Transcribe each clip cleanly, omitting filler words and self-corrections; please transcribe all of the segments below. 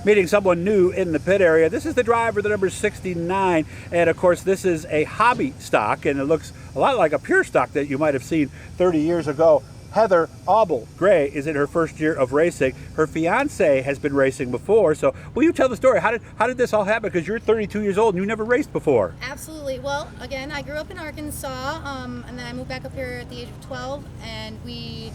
meeting someone new in the pit area. This is the driver, the number 69, and of course this is a hobby stock, and it looks a lot like a pure stock that you might have seen 30 years ago. Heather Auble-Gray is in her first year of racing. Her fiance has been racing before, so will you tell the story? How did this all happen? Because you're 32 years old and you never raced before. Absolutely. Well, again, I grew up in Arkansas, and then I moved back up here at the age of 12, and we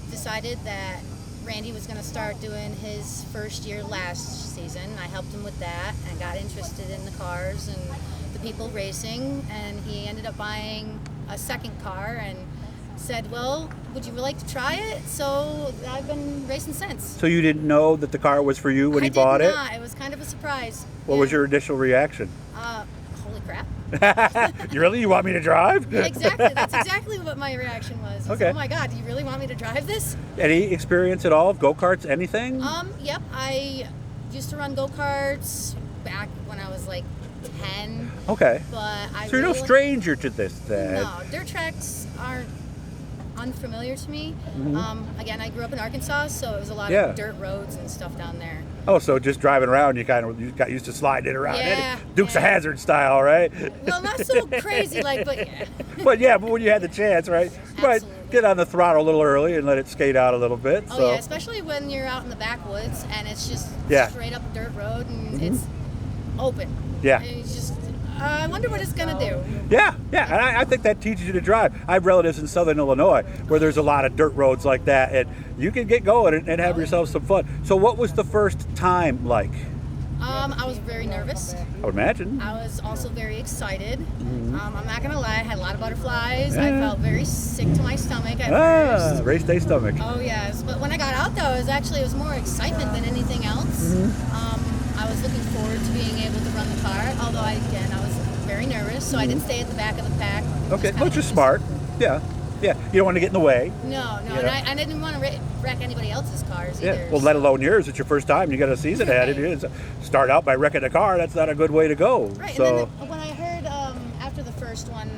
decided that Randy was going to start doing his first year last season. I helped him with that and got interested in the cars and the people racing, and he ended up buying a second car and said, well, would you like to try it? So I've been racing since. So you didn't know that the car was for you when he bought it? I did not. It was kind of a surprise. What was your initial reaction? Holy crap. You want me to drive? Exactly. That's exactly what my reaction was. Okay. Oh my God, do you really want me to drive this? Any experience at all of go-karts, anything? Yep. I used to run go-karts back when I was like 10. Okay. But so you're no stranger to this then? No, dirt tracks aren't unfamiliar to me. Again, I grew up in Arkansas, so it was a lot of dirt roads and stuff down there. Oh, so just driving around, you got used to sliding it around. Yeah, Dukes of Hazzard style, right? Well, not so crazy, but yeah. but when you had the chance, right? Absolutely. Right, get on the throttle a little early and let it skate out a little bit. Oh so. yeah, especially when you're out in the backwoods and it's just straight up a dirt road and it's open. Yeah. And it's just, I wonder what it's gonna do. Yeah, and I think that teaches you to drive. I have relatives in southern Illinois where there's a lot of dirt roads like that, and you can get going and have yourself some fun. So what was the first time like? I was very nervous. I would imagine. I was also very excited. I'm not gonna lie, I had a lot of butterflies. I felt very sick to my stomach at first. Race day stomach. Oh yes, but when I got out though, it was more excitement than anything else. I was looking forward to being able to run the car, although I was very nervous, so I didn't stay at the back of the pack. Okay, which is smart. Yeah. You don't want to get in the way. No, and I didn't want to wreck anybody else's cars either. Yeah, well, let alone yours. It's your first time. You got a season ahead of you. Start out by wrecking a car. That's not a good way to go. Right, so. and then when I heard after the first one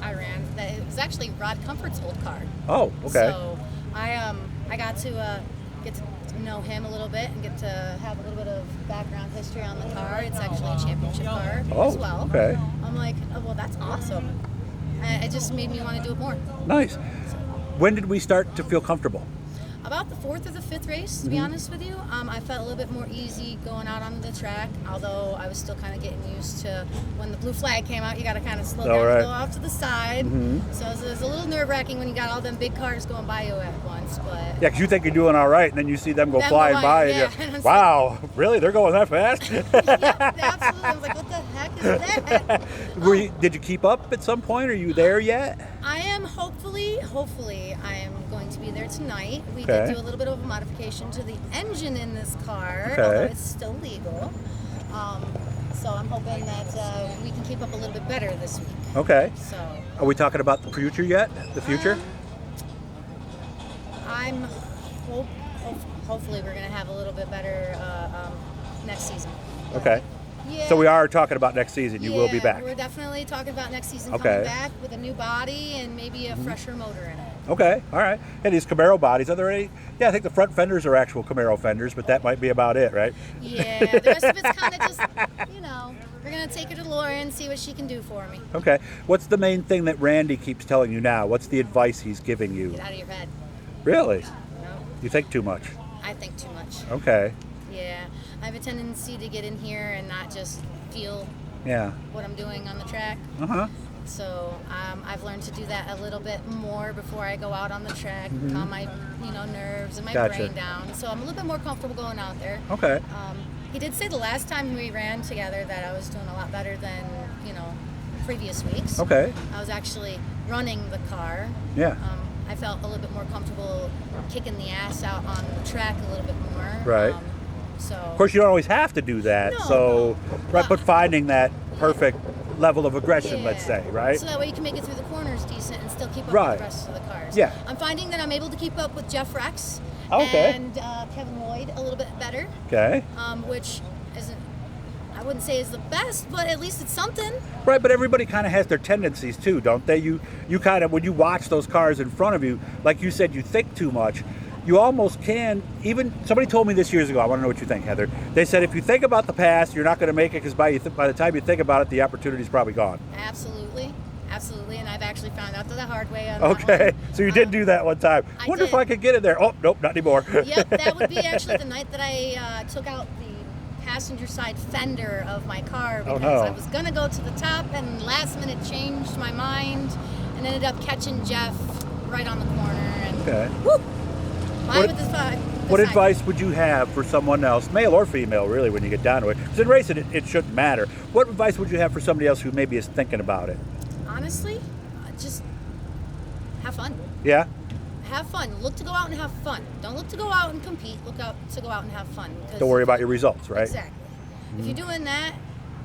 I ran, that it was actually Rod Comfort's old car. Oh, okay. So I got to get to know him a little bit and get to have a little bit of background history on the car. It's actually a championship car as well. Okay. I'm like, oh, well, that's awesome. It just made me want to do it more. Nice. When did we start to feel comfortable? About the fourth or the fifth race, to be honest with you. I felt a little bit more easy going out on the track, although I was still kind of getting used to when the blue flag came out, you got to kind of slow down and go off to the side. So it was a little nerve-wracking when you got all them big cars going by you at once. But yeah, because you think you're doing all right, and then you see them go flying by, and you're, wow, really? They're going that fast? Yep, absolutely. I was like, what the heck is that? Did you keep up at some point? Are you there yet? I am hopefully I am going to be there tonight. We did do a little bit of a modification to the engine in this car, although it's still legal. So I'm hoping that we can keep up a little bit better this week. Okay. So are we talking about the future yet? The future? I'm hopefully we're going to have a little bit better next season. Okay. Yeah. So we are talking about next season. You will be back. We're definitely talking about next season coming back with a new body and maybe a fresher motor in it. Okay, all right. And these Camaro bodies, are there any? Yeah, I think the front fenders are actual Camaro fenders, but that might be about it, right? Yeah, the rest of it's kind of just, we're going to take her to Lauren and see what she can do for me. Okay. What's the main thing that Randy keeps telling you now? What's the advice he's giving you? Get out of your head. Really? No. You think too much? I think too much. Okay. Yeah. I have a tendency to get in here and not just feel what I'm doing on the track. So I've learned to do that a little bit more before I go out on the track, calm my nerves and my brain down. So I'm a little bit more comfortable going out there. Okay. He did say the last time we ran together that I was doing a lot better than previous weeks. Okay. I was actually running the car. Yeah. I felt a little bit more comfortable kicking the ass out on the track a little bit more. Right. So. Of course, you don't always have to do that. But finding that perfect level of aggression, let's say, right? So that way you can make it through the corners decent and still keep up with the rest of the cars. Yeah. I'm finding that I'm able to keep up with Jeff Rex and Kevin Lloyd a little bit better. Okay. Which isn't, I wouldn't say is the best, but at least it's something. Right, but everybody kind of has their tendencies too, don't they? You kind of, when you watch those cars in front of you, like you said, you think too much. you almost can, even, somebody told me this years ago, I want to know what you think, Heather. They said if you think about the past, you're not going to make it because by the time you think about it, the opportunity's probably gone. Absolutely. Absolutely, and I've actually found out the hard way on Okay, that one. so you did do that one time. I Wonder if did. I could get in there. Oh, nope, not anymore. Yep, that would be actually the night that I took out the passenger side fender of my car because no. I was going to go to the top and last minute changed my mind and ended up catching Jeff right on the corner. And Okay. whoop, What- with the side. What advice would you have for someone else, male or female, really, when you get down to it? Because in racing, it shouldn't matter. What advice would you have for somebody else who maybe is thinking about it? Honestly, just have fun. Yeah? Have fun. Look to go out and have fun. Don't look to go out and compete. Look out to go out and have fun. 'Cause Don't worry about your results, right? Exactly. If you're doing that,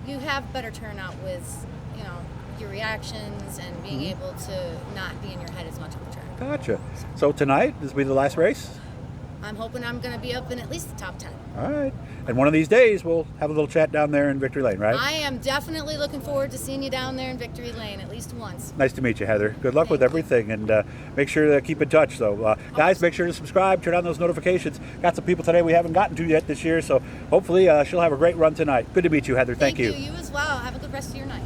you have better turnout with, your reactions and being able to not be in your head as much on the track. Gotcha. So tonight, this will be the last race? I'm hoping I'm going to be up in at least the top 10. All right. And one of these days, we'll have a little chat down there in Victory Lane, right? I am definitely looking forward to seeing you down there in Victory Lane at least once. Nice to meet you, Heather. Good luck with Thank you. everything, and make sure to keep in touch. So, guys, make sure to subscribe, turn on those notifications. Got some people today we haven't gotten to yet this year, so hopefully she'll have a great run tonight. Good to meet you, Heather. Thank you. You as well. Have a good rest of your night.